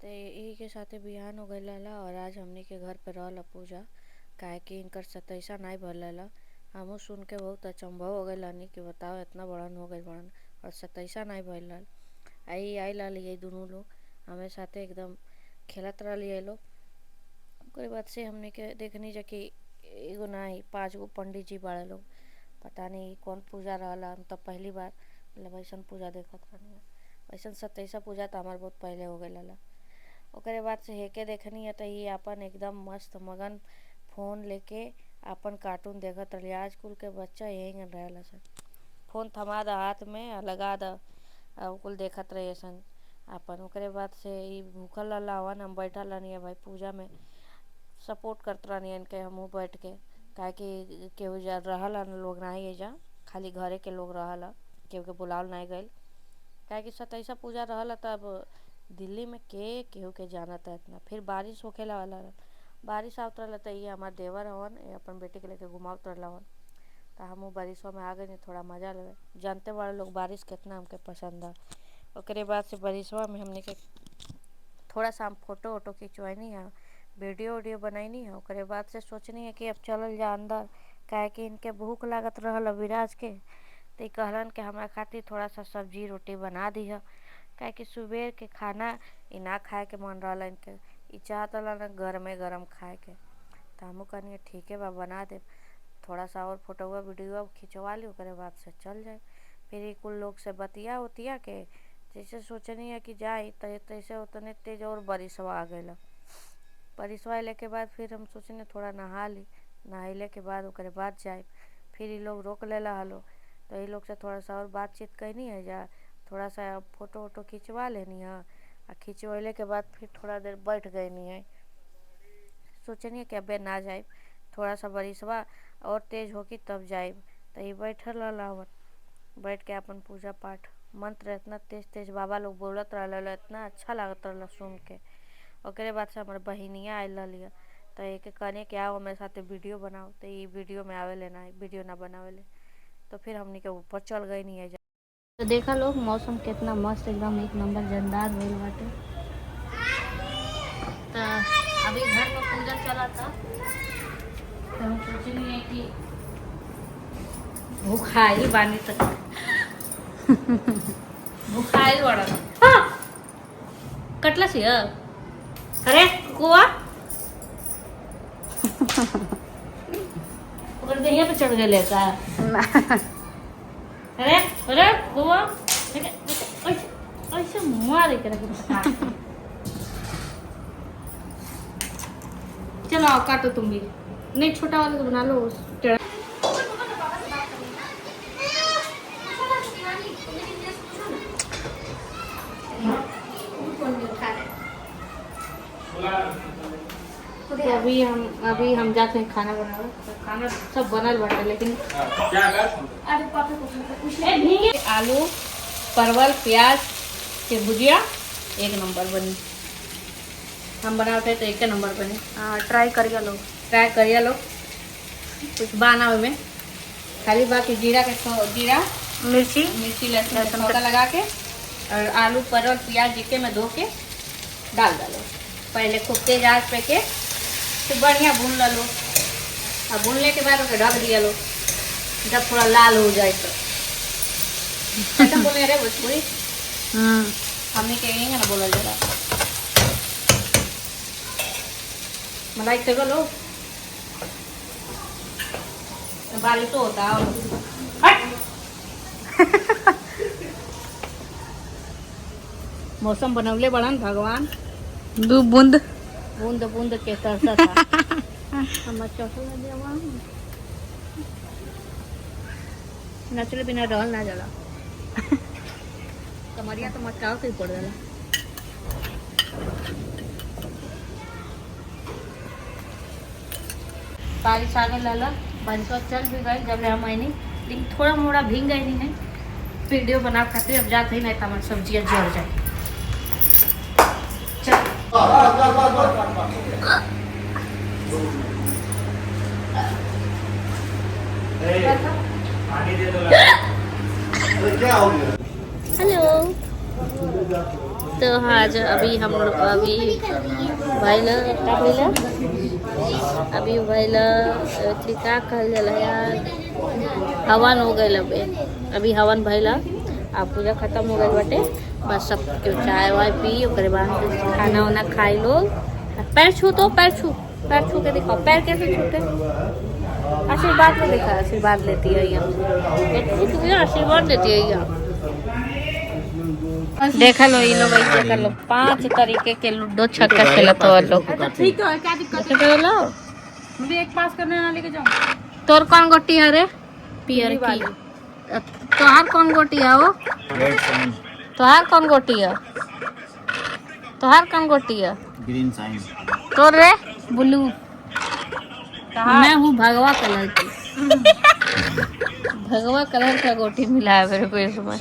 तो यही के साथे बिहान हो गईल रहला और आज हमनी के घर पे रहला पूजा, काहे कि इनकर 27 नहीं भरल रहला। हमहू सुन के बहुत अचंभव हो गईल रहनी कि बताओ इतना बड़न हो गईल बड़न और 27 नहीं भइल रहल। आई आइल रहल ये दोनों लोग हमें साथे एकदम खेलत रहल ये लोग। ओकरे बाद से हमने के देखनी जा कि एगो नहीं 5 गो पंडित जी बाड़े लोग। पता नहीं कौन पूजा रहला, हम तो पहली बार मतलब ऐसा पूजा देखत रहनी। वैसा 27 पूजा तो हमार बहुत पहले हो गई रहला। ओकरे बाद से हेके देखनी है तो ये अपन एकदम मस्त मगन फोन लेके अपन कार्टून देखत रही। आज कुल के बच्चा यही रहेला सन, फोन थमा द हाथ में आ लगा द कुल देखत रहे सन अपन। ओकरे बाद से ये भूखल रहला हम बैठल रहनी है भाई पूजा में सपोर्ट करत रहनी इनके हमहू बैठ के, काहे कि केहू जा रहला लोग नहीं है जा, खाली घरे के लोग रहला, केहू के बुलावल नहीं गईल। काहे कि 27 पूजा रहला तब दिल्ली में केहू के जानता इतना। फिर बारिश होखे वाला बारिश आवत रहला तो ये हमार देवर हवन अपन बेटी के लेके घुमावत रहला हवन। तो हम बारिशों में आ गए थोड़ा मजा ले। जानते बड़े लोग बारिश कितना हमके पसंद है। ओकरे बाद से बारिशवा में हमने के थोड़ा सा हम फोटो वोटो खिंचवानी है, वीडियो बनैनी है। ओकरे बाद से सोचनी है कि अब चलल जा अंदर, काहे कि इनके भूख लागत रहल विराज के। तो कहलन कि हमारा खातिर थोड़ा सा सब्जी रोटी बना दी है, काहे कि सुबह के खाना इ ना खाए के मन रहल इनके, इ चाहत रहल गरमे गरम खाए के। तो हमू कहनी ठीक है बा बना दे, थोड़ा सा और फोटो वीडियो खिंचवा ली। ओकरे बाद से चल जाए। फिर कुल लोग से बतिया उतिया के जैसे सोचनी है कि जाए तैसे उतने तेज और बारिशवा आ गई। बारिशवा अले के बाद फिर हम सोचने थोड़ा नहा ली, नहाइले के बाद ओकरे बाद जाए। फिर ये लोग रोक लेला हलो, तो ये लोग से थोड़ा सा और बातचीत करनी है जा, थोड़ा सा फोटो वोटो खिंचवा लेनी है। खिंचवैले के बाद फिर थोड़ा देर बैठ गई नहीं है। सोचनी है कि अबे ना जाए, थोड़ा सा बारिशवा और तेज होगी तब जाए। तो ये बैठल रहला बैठ के अपन पूजा पाठ मंत्र इतना तेज तेज बाबा लोग बोलत रहल, इतना अच्छा लागत रहल सुन के। ओकरे बाद से हमारे बहनिया आयल रही तो एक कहने कि आओ हमारे साथ वीडियो बनाओ। तो ये वीडियो में आवे लेना वीडियो ना बनावे ले, तो फिर हमने के ऊपर चल गई नहीं है। तो देखा लोग मौसम कितना मस्त एकदम एक नंबर जानदार भइल बाटे। तो अभी घर में पूजा चला था तो हम सोचनी है कि भूखाई बानी तक भूखाई बड़ा कटला सी अरे कुआ पे चढ़ गए का अरे अरे कुआ ऐसे मार के चलो आओ काटो तुम भी, नहीं छोटा वाला तो बना लो। अभी हम जाते हैं खाना बनावे। तो खाना सब बनल बाटे लेकिन आलू परवल प्याज के भुजिया एक नंबर बनी। हम बनाते तो एक नंबर बने। हाँ ट्राई करिए लोग कुछ बनावे में खाली बाकी जीरा मिर्ची लहसुन तड़का लगा के और आलू परवल प्याज जीके में धो के डाल डालो। पहले खूब तेज आंच पे के तो बढ़िया भून लो और भूनने के बाद उसे ढक दिया लो। जब थोड़ा लाल हो जाए तो कैसे बोले रे भोजपुरी हमें कहेंगे ना बोला जरा मलाई तक लो बारिश तो होता मौसम बनवले बड़न भगवान दो बूंद बूंद बूंद के तरसा था हम नचले बिना रहल ना जाला कमरिया तो मटकाव के पड़ जाला। बारिश आगे लाला बारिश चल भी गई जब हम आई नहीं, लेकिन थोड़ा मोड़ा भीग गई नहीं वीडियो बना खातिर। अब जाते ही नहीं तो हमारी सब्जियाँ जल जाए। हेलो तो आज अभी हम लोग अभी भैला का भैला अभी भैला का कहल जाला यार, हवन हो गए अभी हवन भैला। अब पूजा खत्म हो गई बटे, बस सब क्यों चाय वाय पी ओकरे बाद खाना वाना खाई लो। पैर छू तो पैर छू के दिखाओ, पैर कैसे छूटे। आशीर्वाद में देखा, आशीर्वाद लेती है यहाँ, आशीर्वाद लेती है यहाँ। देखा लो ये लोग ऐसे कर लो, 5 तरीके के लूडो छक्का खेलत हो लोग। ठीक है, क्या दिक्कत है? मुझे एक पास करने ना लेके जाऊँ। तोर कौन गोटी है रे? पियर की। तोहार कौन गोटी है वो? तोहार कौन गोटी है? तोहार कौन गोटी है? Green sign. तोर रे? ब्लू। मैं हूँ भगवा कलर की। भगवा कलर का गोटी मिला है मेरे को इसमें।